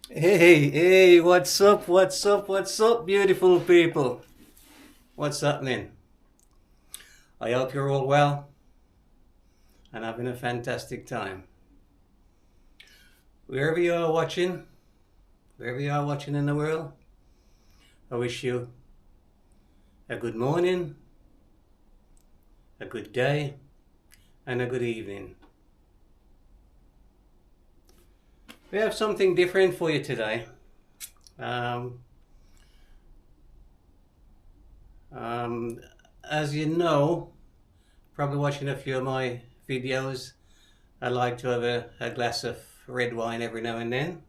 Hey, what's up, beautiful people? What's happening? I hope you're all well and having a fantastic time. Wherever you are watching in the world, I wish you a good morning, a good day, and a good evening. We have something different for you today. As you know, probably watching a few of my videos, I like to have a glass of red wine every now and then.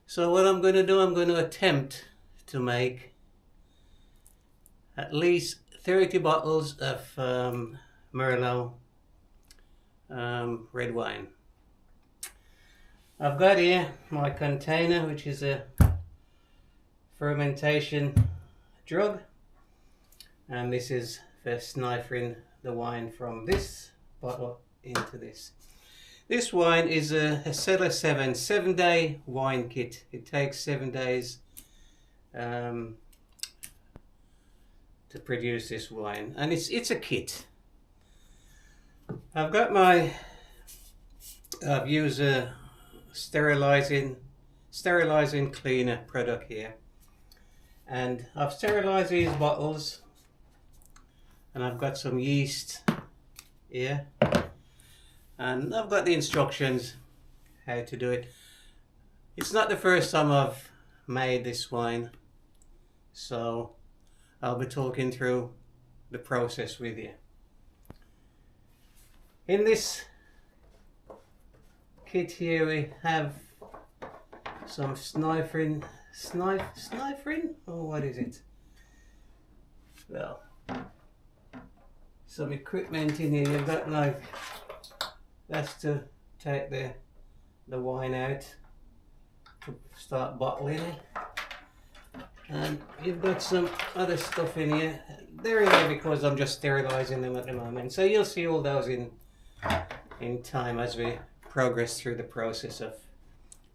So what I'm going to do, I'm going to attempt to make at least 30 bottles of Merlot red wine. I've got here my container, which is a fermentation jug, and this is for sniffing the wine from this bottle into this. This wine is a Cellar 7-day wine kit. It takes 7 days to produce this wine, and it's a kit. I've used a sterilizing cleaner product here, and I've sterilized these bottles, and I've got some yeast here, and I've got the instructions how to do it. It's not the first time I've made this wine, so I'll be talking through the process with you. In this kit here we have some sniffing, or what is it? Well, some equipment in here. You've got like, that's to take the wine out to start bottling it, and you've got some other stuff in here. They're in here because I'm just sterilizing them at the moment, so you'll see all those in time as we progress through the process of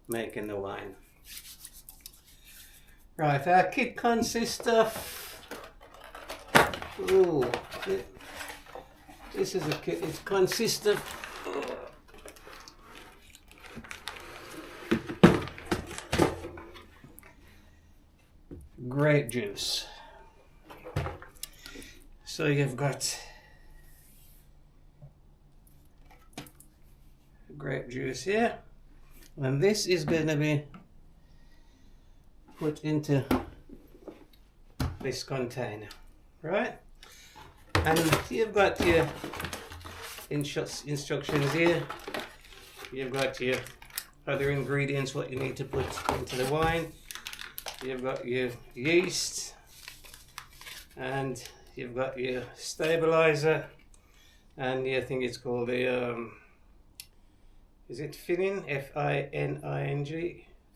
making the wine. Right, our kit consists of, this is a kit. It consists of grape juice. So you've got grape juice here, and this is going to be put into this container, right? And you've got your instructions here. You've got your other ingredients, what you need to put into the wine. You've got your yeast, and you've got your stabilizer, and I think it's called the is it Fining? Fining,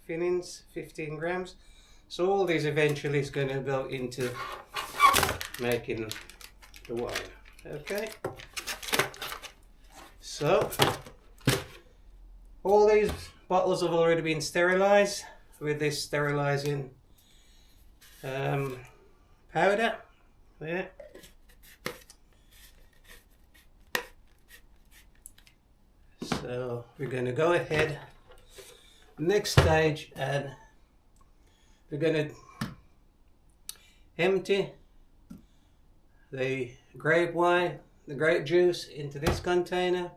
Finings, 15 grams. So all these eventually is going to go into making the wine. Okay. So all these bottles have already been sterilized with this sterilizing powder there. So we're going to go ahead next stage, and we're going to empty the grape wine, the grape juice into this container,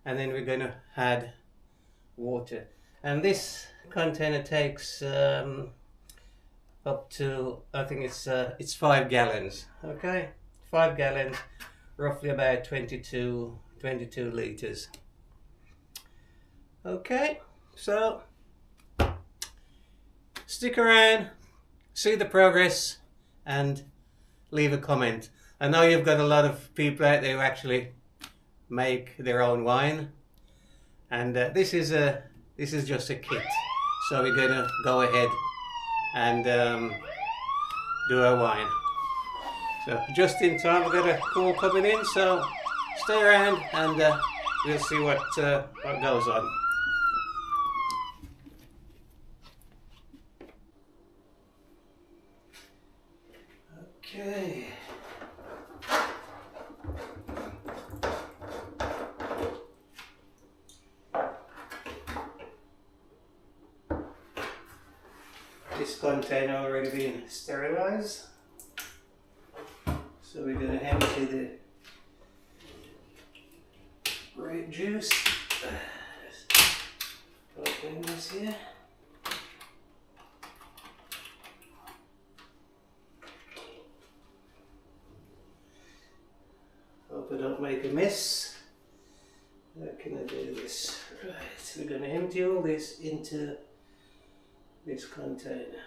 and then we're going to add water. And this container takes up to, I think it's 5 gallons. Okay, 5 gallons, roughly about 22 liters. Okay, so stick around, see the progress, and leave a comment. I know you've got a lot of people out there who actually make their own wine, and this is just a kit. So we're gonna go ahead and do our wine. So just in time, we've got a call coming in, so stay around and we'll see what goes on. Okay. This container already been sterilized, so we're going to empty the grape juice. Open this here. Hope I don't make a mess. How can I do this? Right, we're going to empty all this into this container.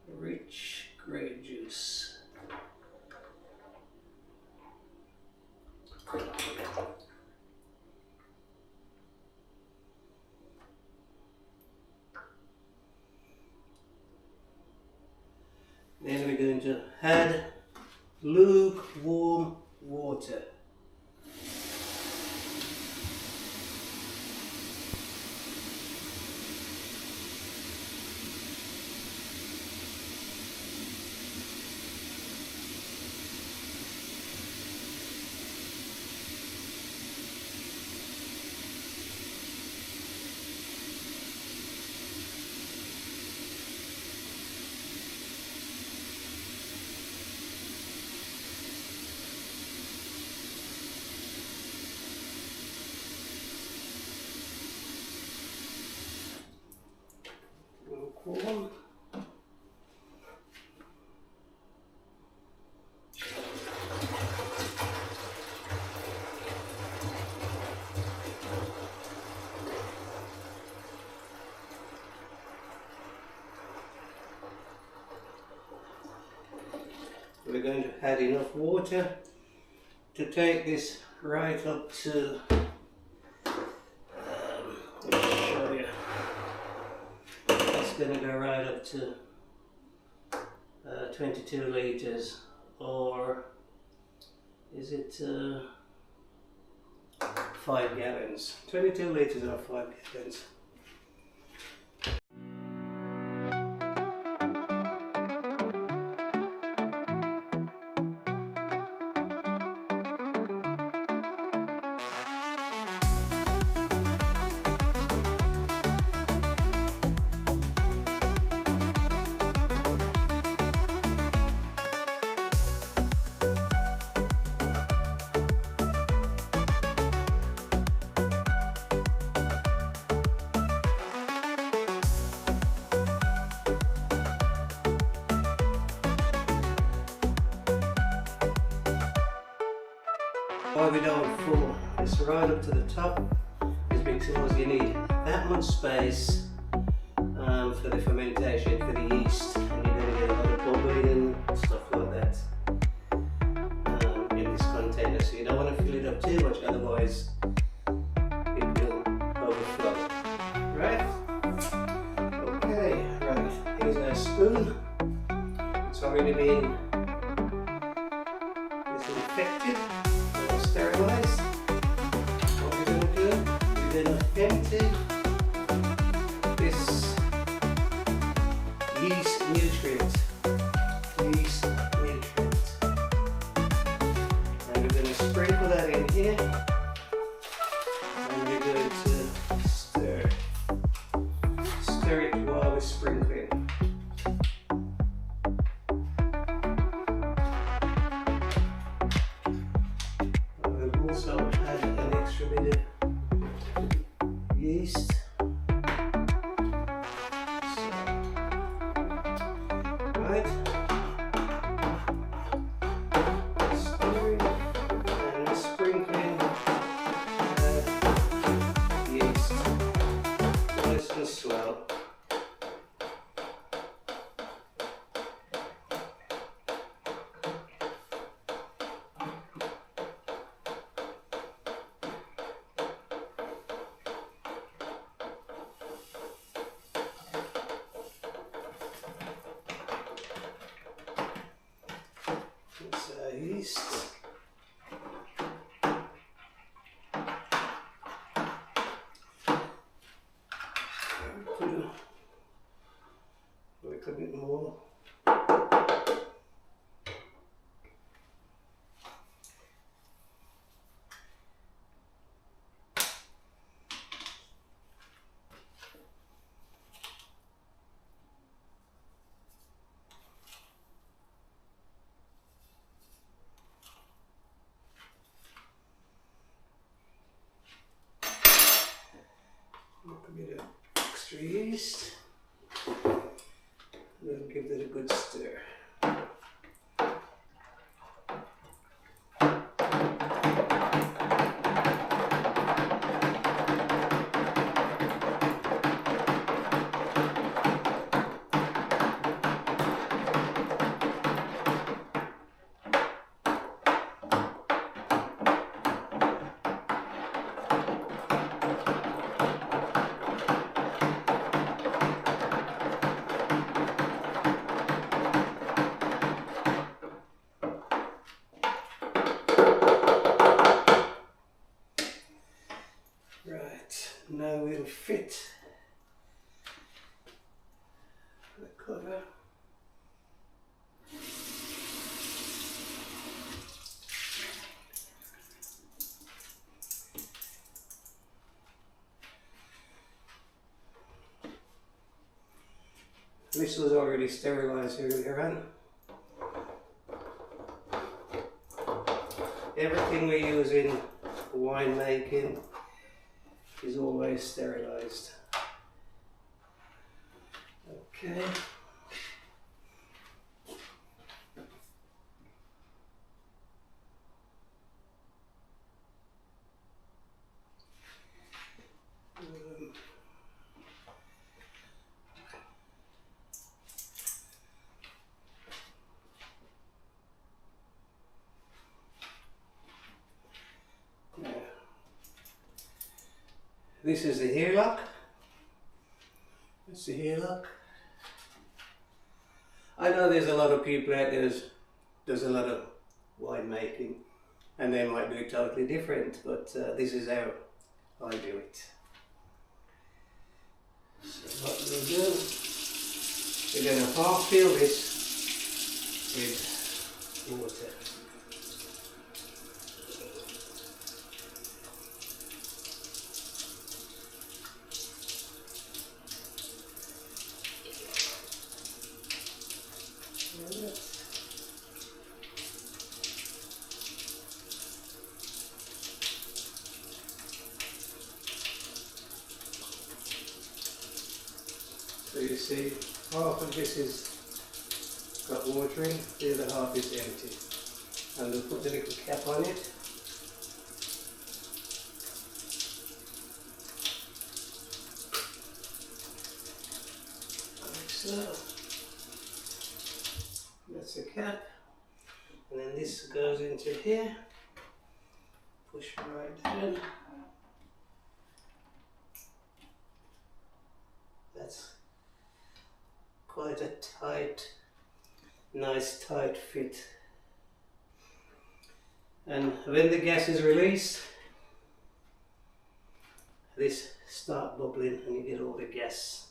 Rich grape juice. Then we're going to add lukewarm water. Lukewarm. We're going to add enough water to take this right up to, let me show you, it's going to go right up to 22 litres, or is it 5 gallons? 22 litres or 5 gallons. Why we don't fill this right up to the top is because you need that much space for the fermentation, for the yeast, and you're going to get a lot of bubbling and stuff like that in this container, so you don't want to fill it up too much, otherwise it will overflow. Right? Okay, right, here's our spoon. It's already been disinfected. Sterilize. What we're going to do, we're going to empty this yeast nutrient. And we're going to sprinkle that in here. And we're going to stir it while we're sprinkling. Also add an extra bit of yeast. So, little bit more. A bit of extra yeast. We'll give that a good stir. Now we'll fit the cover. This was already sterilized earlier on. Everything we use in winemaking is always sterilized. Okay. This is the hair lock. That's the hair lock. I know there's a lot of people out there does a lot of winemaking and they might do it totally different, but this is how I do it. So what we'll do, we're going to half fill this with water. So you see, half of this is got water in, the other half is empty. And we'll put the little cap on it. Like so. That's the cap. And then this goes into here. Push right down. That's quite a tight, nice tight fit. And when the gas is released, this starts bubbling and you get all the gas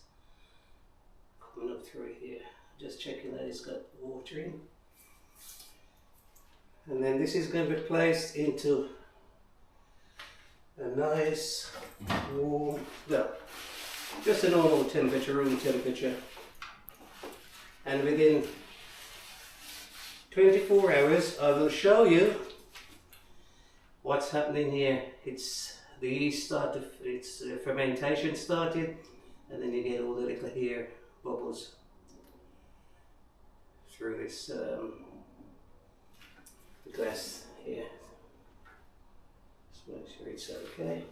coming up through here. Just checking that it's got water in. And then this is going to be placed into a nice warm, well, just a normal temperature, room temperature. And within 24 hours I will show you what's happening here. It's the yeast started, it's fermentation started, and then you get all the little hair bubbles through this glass here. Just make sure it's okay.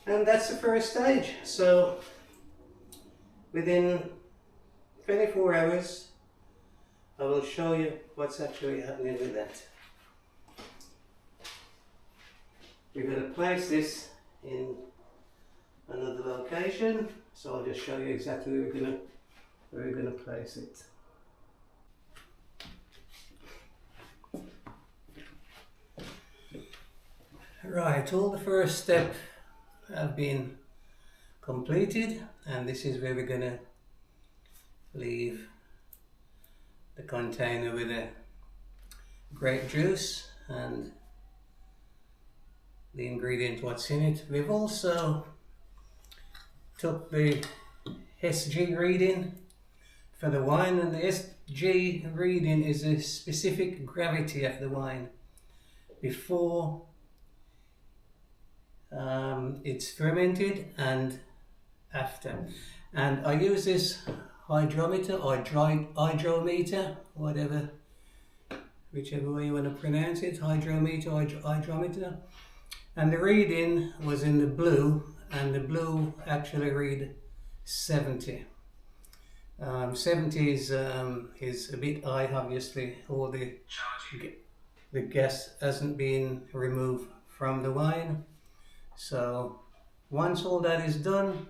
And that's the first stage. So within 24 hours I will show you what's actually happening with that. We're going to place this in another location, so I'll just show you exactly where we're going to place it. Right, all the first step have been completed, and this is where we're going to leave the container with the grape juice and the ingredient what's in it. We've also took the SG reading for the wine, and the SG reading is a specific gravity of the wine before it's fermented and after. And I use this hydrometer or hydrometer, whatever, whichever way you want to pronounce it, hydrometer. And the reading was in the blue, and the blue actually read 70. 70 is a bit high, obviously. All the gas hasn't been removed from the wine. So once all that is done,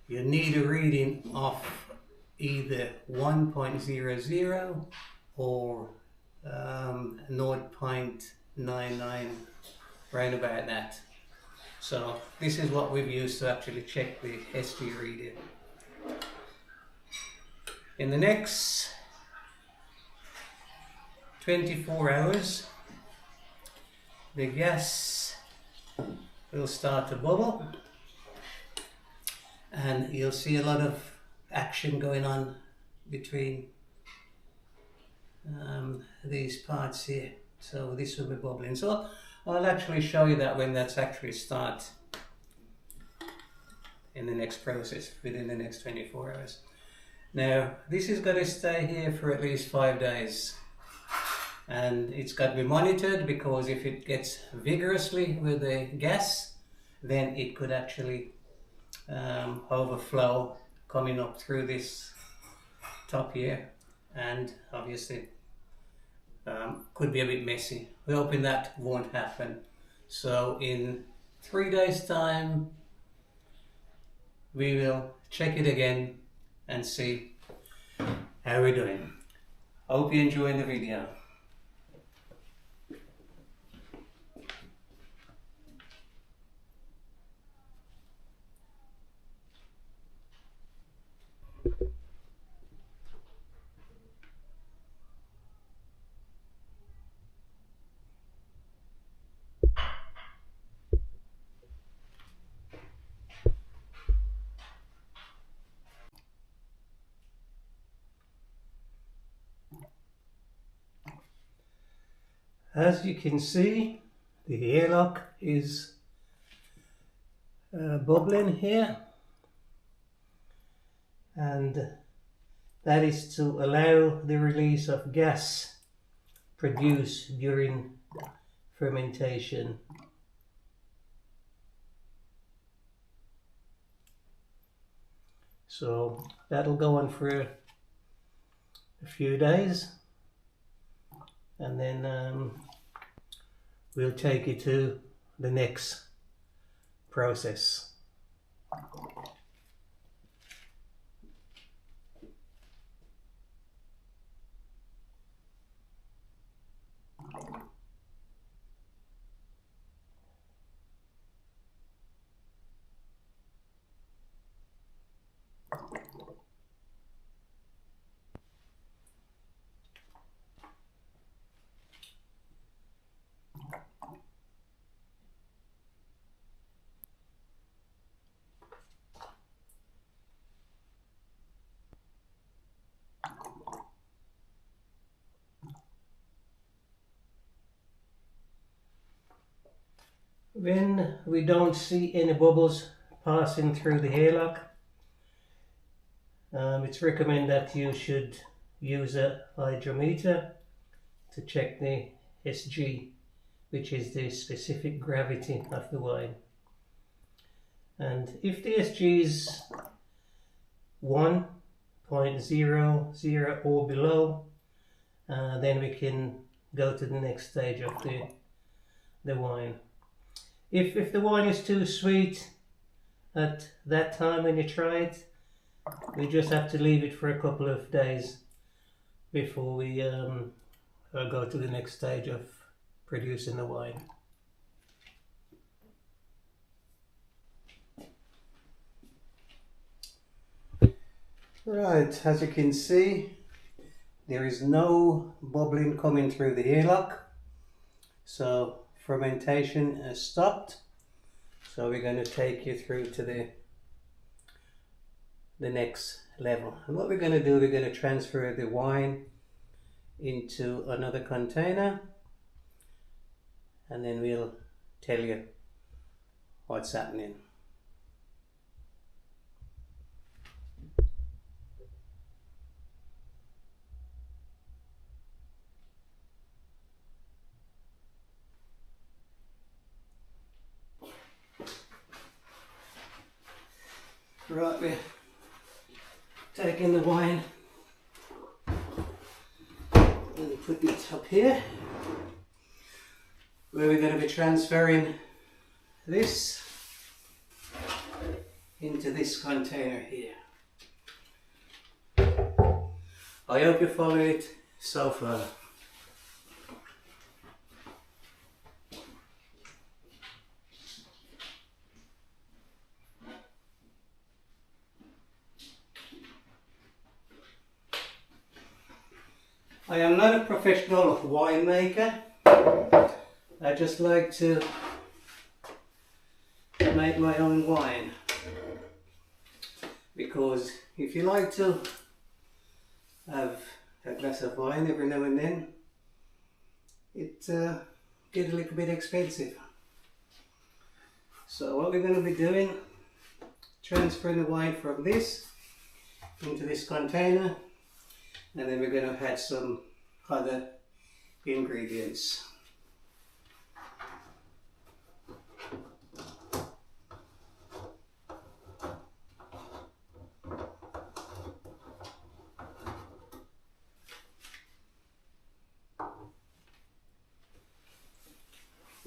you need a reading of either 1.00 or 0.99, right about that. So this is what we've used to actually check the SG reading. In the next 24 hours, the gas will start to bubble, and you'll see a lot of action going on between these parts here. So this will be bubbling. So I'll actually show you that when that's actually start in the next process within the next 24 hours. Now this is going to stay here for at least 5 days, and it's got to be monitored, because if it gets vigorously with the gas, then it could actually overflow coming up through this top here, and obviously could be a bit messy. We're hoping that won't happen. So in 3 days time we will check it again and see how we're doing. Hope you enjoyed the video. As you can see, the airlock is bubbling here, and that is to allow the release of gas produced during fermentation. So that'll go on for a few days, and then we'll take it to the next process. When we don't see any bubbles passing through the airlock, it's recommended that you should use a hydrometer to check the SG, which is the specific gravity of the wine. And if the SG is 1.00 or below, then we can go to the next stage of the wine. If the wine is too sweet at that time when you try it, we just have to leave it for a couple of days before we go to the next stage of producing the wine. Right, as you can see, there is no bubbling coming through the airlock, so fermentation has stopped. So we're going to take you through to the next level. And what we're going to do, we're going to transfer the wine into another container, and then we'll tell you what's happening. Right, we're taking the wine and putting it up here, where we're going to be transferring this into this container here. I hope you follow it so far. I am not a professional winemaker. I just like to make my own wine, because if you like to have a glass of wine every now and then, it gets a little bit expensive. So what we're going to be doing, transferring the wine from this into this container, and then we're going to add some other ingredients.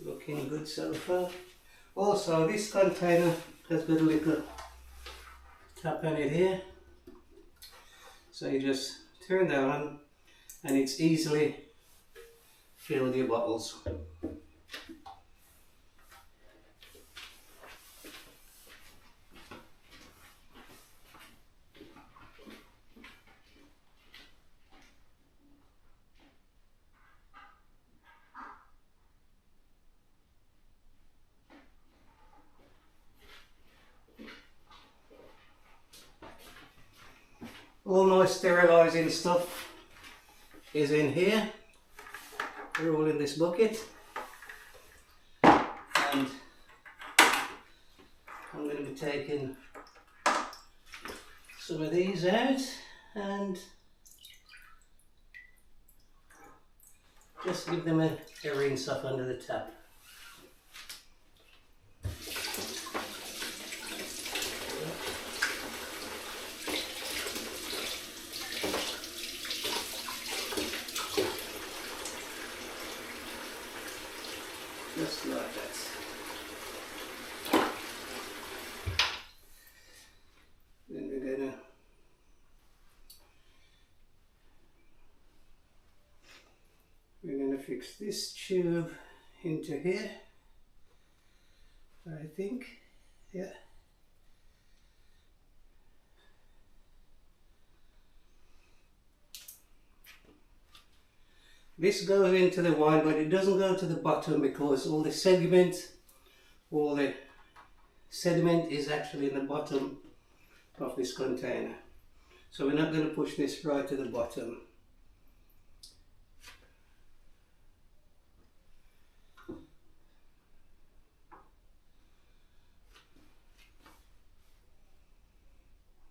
Looking good so far. Also, this container has got a little tap on it here, so you just turn that on and it's easily filled your bottles. All my sterilising stuff is in here. They're all in this bucket, and I'm going to be taking some of these out and just give them a rinse off under the tap. Just like that. Then we're gonna fix this tube into here, I think. Yeah. This goes into the wine, but it doesn't go to the bottom because all the sediment is actually in the bottom of this container. So we're not going to push this right to the bottom.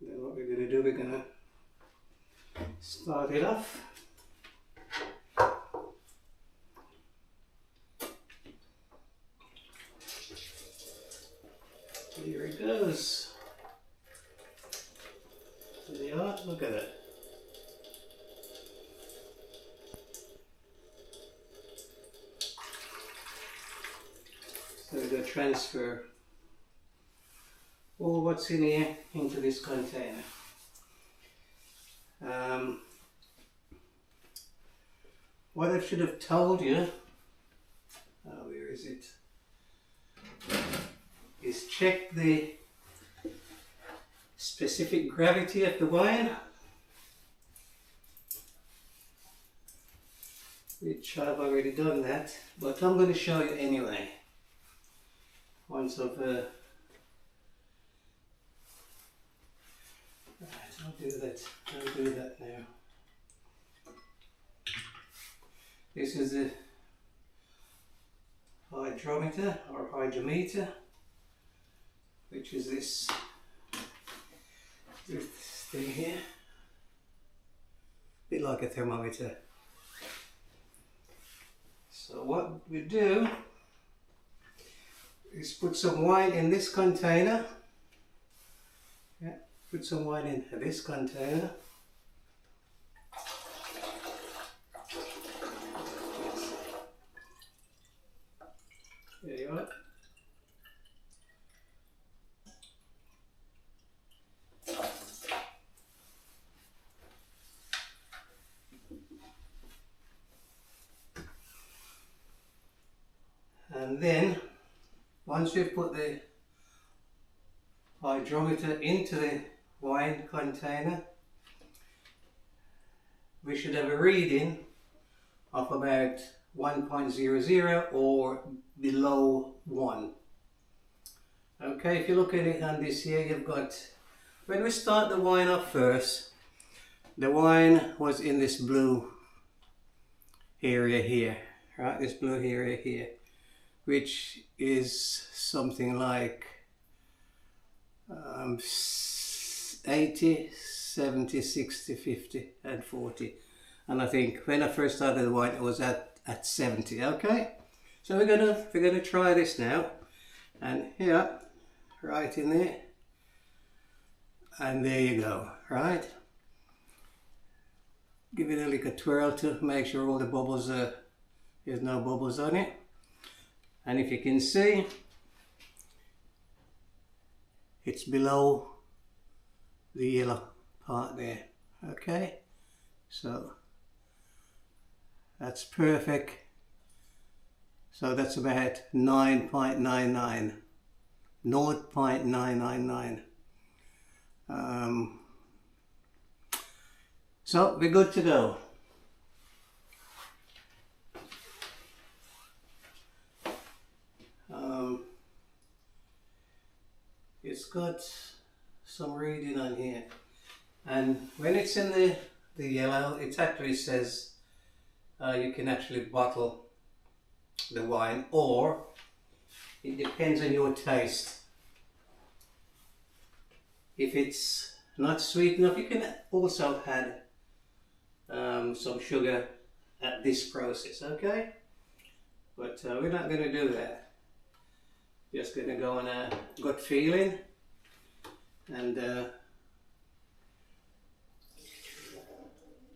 Then what we're going to do, we're going to start it off. Here it goes. There you are, look at it. So we're going to transfer all what's in here into this container. What I should have told you, where is it? Is check the specific gravity of the wine, which I've already done that, but I'm going to show you anyway. Once I've right, I'll do that now. This is the hydrometer or hydrometer, which is this thing here, a bit like a thermometer. So what we do is put some wine in this container. Yeah, put some wine in this container. There you are. And then, once we've put the hydrometer into the wine container, we should have a reading of about 1.00 or below 1. Okay, if you look at it on this here, you've got, when we start the wine off first, the wine was in this blue area here, right, this blue area here, which is something like 80, 70, 60, 50 and 40. And I think when I first started the wine it was at 70. Okay, so we're gonna try this now, and here, right in there, and there you go. Right, give it a little twirl to make sure all the bubbles are, there's no bubbles on it. And if you can see, it's below the yellow part there. Okay, so that's perfect. So that's about 9.99, 0.999. So we're good to go. It's got some reading on here, and when it's in the yellow, it actually says you can actually bottle the wine, or it depends on your taste. If it's not sweet enough, you can also add some sugar at this process, okay? But we're not going to do that. Just going to go on a gut feeling, and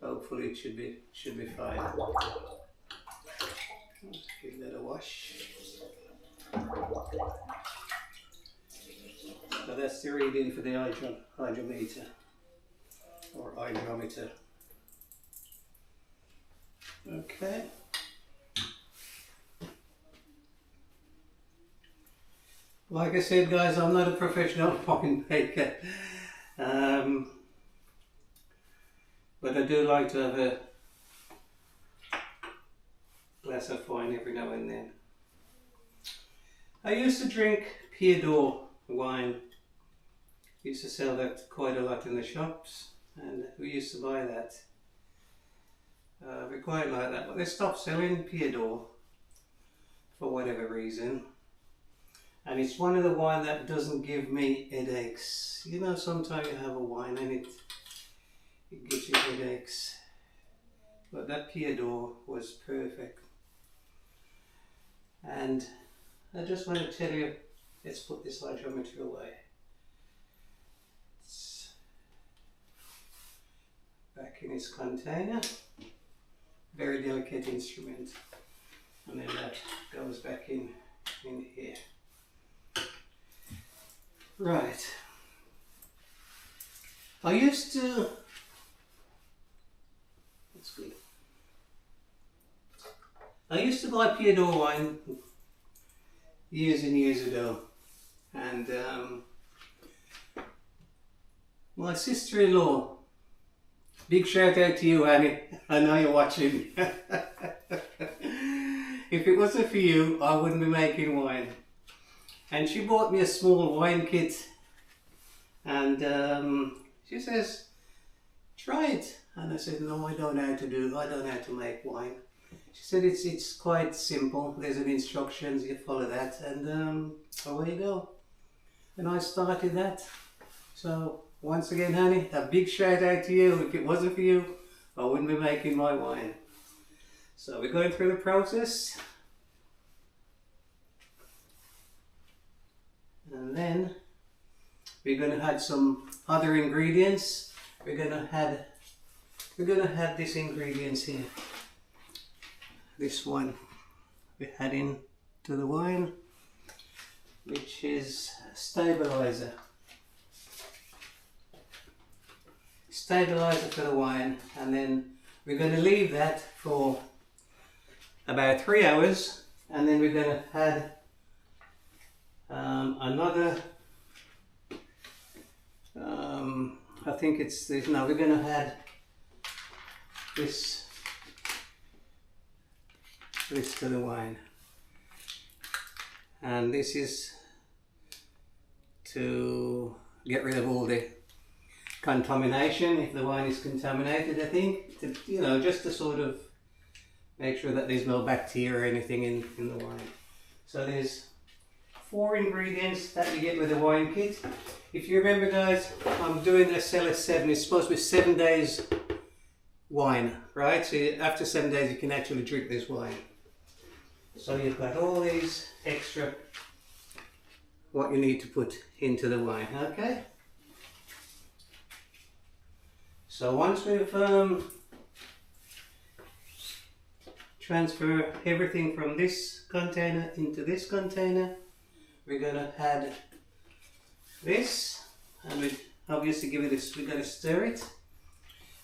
hopefully it should be fine. Give that a wash. So that's the reading for the hydrometer or hydrometer. Okay. Like I said, guys, I'm not a professional wine maker, but I do like to have a glass of wine every now and then. I used to drink Pied d'Or wine. We used to sell that quite a lot in the shops, and we used to buy that. We quite like that, but they stopped selling Pied d'Or for whatever reason. And it's one of the wine that doesn't give me headaches. You know, sometimes you have a wine and it gives you headaches. But that Pied d'Or was perfect. And I just want to tell you, let's put this hydrometer away. It's back in its container. Very delicate instrument. And then that goes back in here. Right. I used to, that's good. I used to buy Pied d'Or wine years and years ago, and My sister-in-law, big shout out to you, Annie. I know you're watching. If it wasn't for you, I wouldn't be making wine. And she bought me a small wine kit, and she says, try it. And I said, no, I don't know how to make wine. She said, it's quite simple. There's an instructions, you follow that, and away you go. And I started that. So once again, honey, a big shout out to you. If it wasn't for you, I wouldn't be making my wine. So we're going through the process. And then we're going to add some other ingredients. We're going to add this ingredients here. This one we add in to the wine, which is stabilizer. Stabilizer for the wine, and then we're going to leave that for about 3 hours, and then we're going to add another. I think it's this. No, we're going to add this to the wine, and this is to get rid of all the contamination if the wine is contaminated. I think just to sort of make sure that there's no bacteria or anything in the wine. So there's 4 ingredients that you get with the wine kit. If you remember, guys, I'm doing a cellar 7. It's supposed to be 7 days wine, right? So after 7 days you can actually drink this wine. So you've got all these extra what you need to put into the wine, okay? So once we've transfer everything from this container into this container, we're going to add this, and we obviously give it this. We're going to stir it,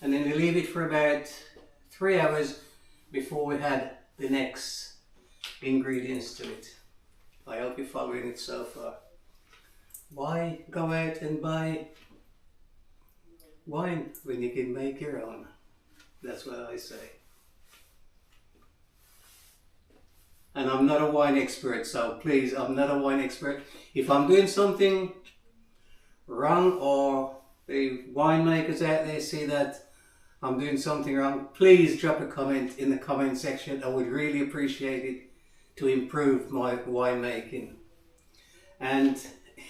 and then we leave it for about 3 hours before we add the next ingredients to it. I hope you're following it so far. Why go out and buy wine when you can make your own? That's what I say. And I'm not a wine expert, so please, I'm not a wine expert. If I'm doing something wrong, or the winemakers out there see that I'm doing something wrong, please drop a comment in the comment section. I would really appreciate it to improve my winemaking. And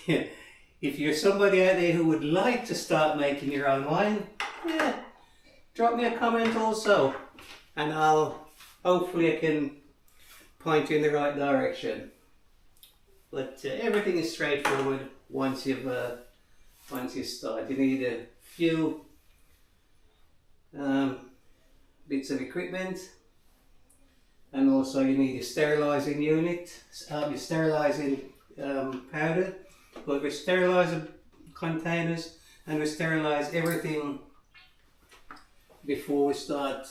if you're somebody out there who would like to start making your own wine, yeah, drop me a comment also, and hopefully I can point you in the right direction. But everything is straightforward once you start. You need a few bits of equipment, and also you need a sterilizing unit, your sterilizing powder. But we sterilize the containers, and we sterilize everything before we start.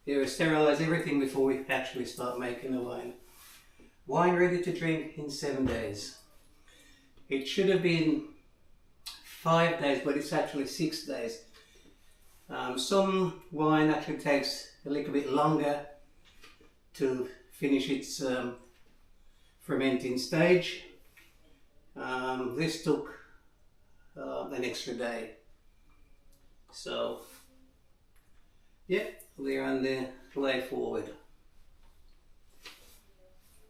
Yeah, we sterilize everything before we actually start making the wine. Wine ready to drink in 7 days. It should have been 5 days, but it's actually 6 days. Some wine actually takes a little bit longer to finish its fermenting stage. This took an extra day. So, yeah, we're on the way forward.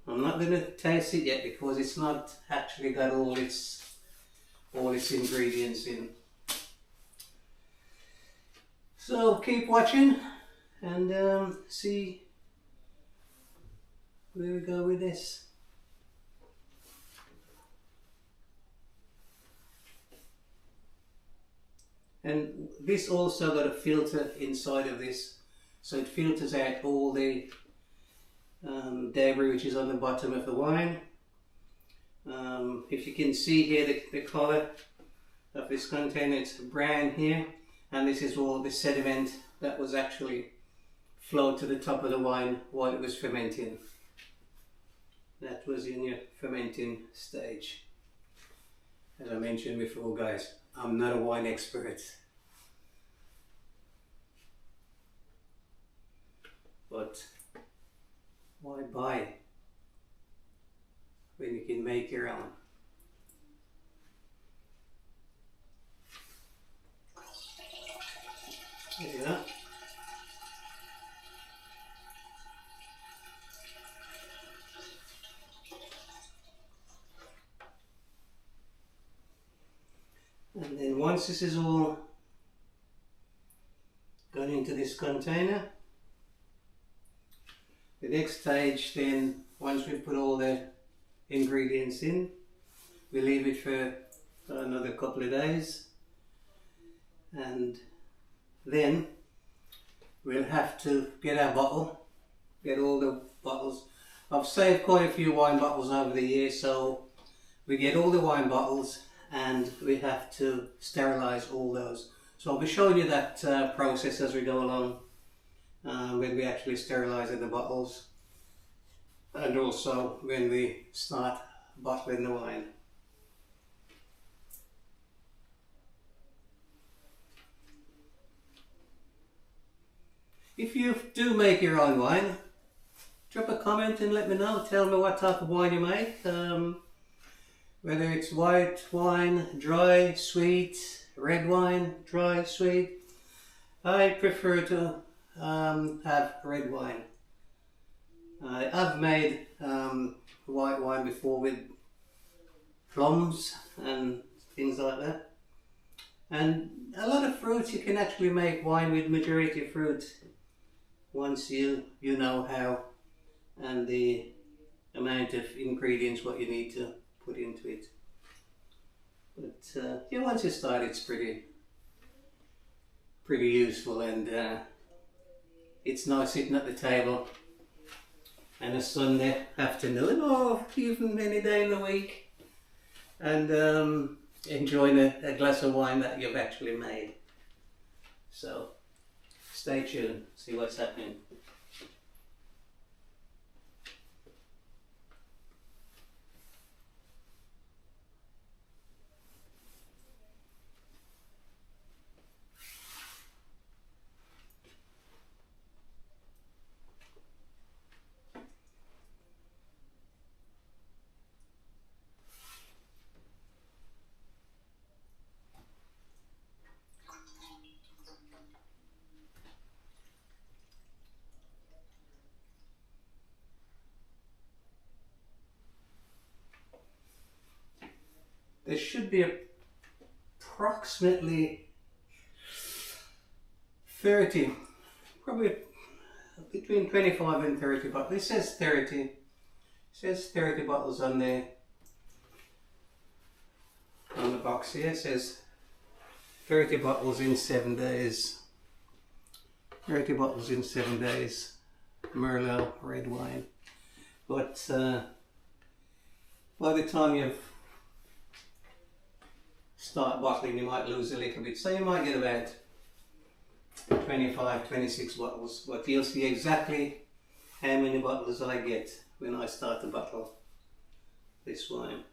I'm not going to taste it yet because it's not actually got all its ingredients in. So keep watching and see where we go with this. And this also got a filter inside of this, so it filters out all the debris which is on the bottom of the wine. If you can see here the colour of this container, it's brown here, and this is all the sediment that was actually flowed to the top of the wine while it was fermenting. That was in your fermenting stage. As I mentioned before, guys, I'm not a wine expert, but why buy when you can make your own? There you go. And then once this is all gone into this container, the next stage then, once we've put all the ingredients in, we leave it for another couple of days, and then we'll have to get our bottle, get all the bottles. I've saved quite a few wine bottles over the years, so we get all the wine bottles and we have to sterilize all those. So I'll be showing you that process as we go along, when we actually sterilize the bottles, and also when we start bottling the wine. If you do make your own wine, drop a comment and let me know. Tell me what type of wine you make. Whether it's white wine, dry, sweet, red wine, dry, sweet. I prefer to have red wine. I've made white wine before with plums and things like that. And a lot of fruits you can actually make wine with majority of fruit once you know how, and the amount of ingredients what you need to put into it. But yeah, once you start, it's pretty useful, and it's nice sitting at the table on a Sunday afternoon or even any day in the week and enjoying a glass of wine that you've actually made. So stay tuned, see what's happening. There should be approximately 30, probably between 25 and 30 bottles. It says 30. It says 30 bottles on there. On the box here it says 30 bottles in 7 days. 30 bottles in 7 days. Merlot red wine. But by the time you've start bottling, you might lose a little bit, so you might get about 25, 26 bottles, but you'll see exactly how many bottles I get when I start to bottle this wine.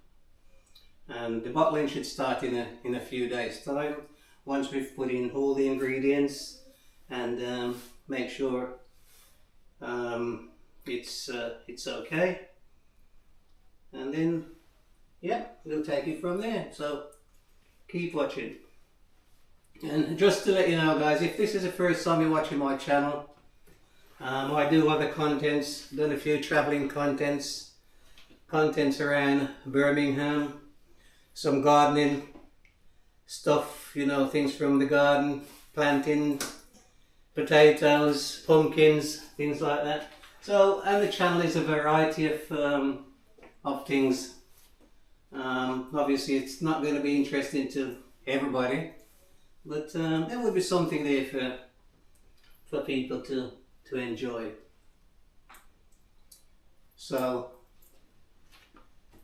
And the bottling should start in a few days time, once we've put in all the ingredients and make sure it's okay, and then yeah, we'll take it from there. So keep watching. And just to let you know, guys, if this is the first time you're watching my channel, I do other contents, done a few traveling contents around Birmingham, some gardening stuff, you know, things from the garden, planting potatoes, pumpkins, things like that. So, and the channel is a variety of things. Obviously it's not going to be interesting to everybody, but there will be something there for people to enjoy. So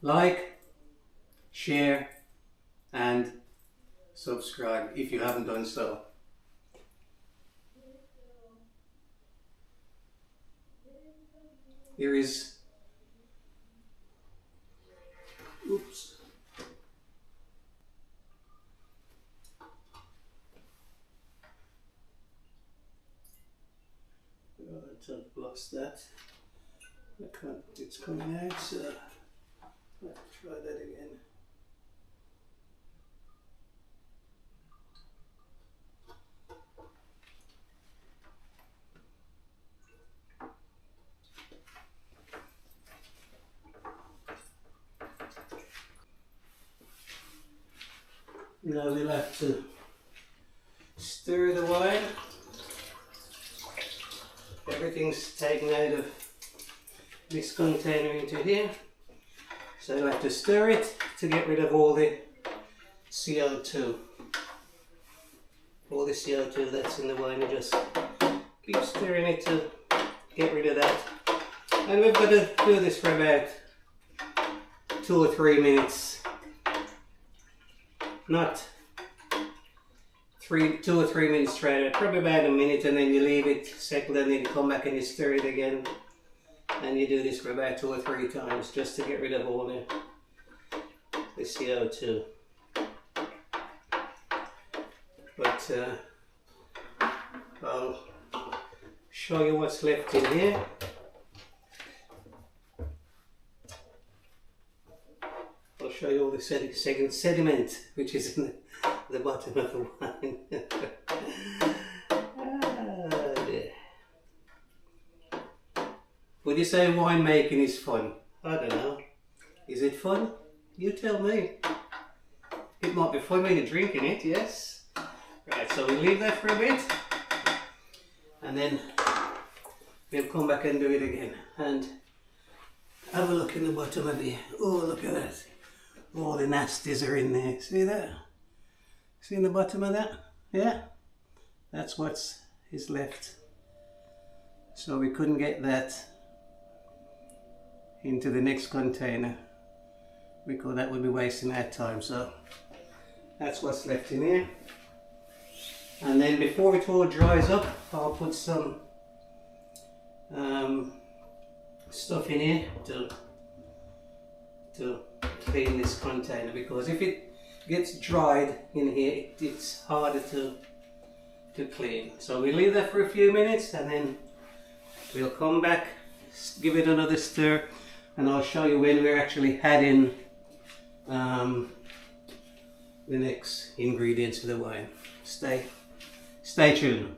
like, share and subscribe if you haven't done so. Here is, oops. I've lost that. It's coming out, so I'll try that again. Now we'll have to stir the wine. Everything's taken out of this container into here. So you'll have to stir it to get rid of all the CO2. All the CO2 that's in the wine, you just keep stirring it to get rid of that. And we've got to do this for about 2 or 3 minutes. Not 2 or 3 minutes straight away, probably about a minute, and then you leave it settle, and then you come back and you stir it again. And you do this for about 2 or 3 times just to get rid of all the CO2. But I'll show you what's left in here. I'll show you all the sediment which is in the bottom of the wine. Would you say winemaking is fun? I don't know. Is it fun? You tell me. It might be fun when you're drinking it, yes? Right, so we leave that for a bit. And then we'll come back and do it again. And have a look in the bottom of here. Oh, look at that. All the nasties are in there. See that? See in the bottom of that? Yeah? That's what is left. So we couldn't get that into the next container because that would be wasting our time. So that's what's left in here. And then before it all dries up, I'll put some stuff in here to clean this container, because if it gets dried in here, it's harder to clean. So we leave that for a few minutes and then we'll come back, give it another stir, and I'll show you when we're actually adding the next ingredients to the wine. Stay tuned.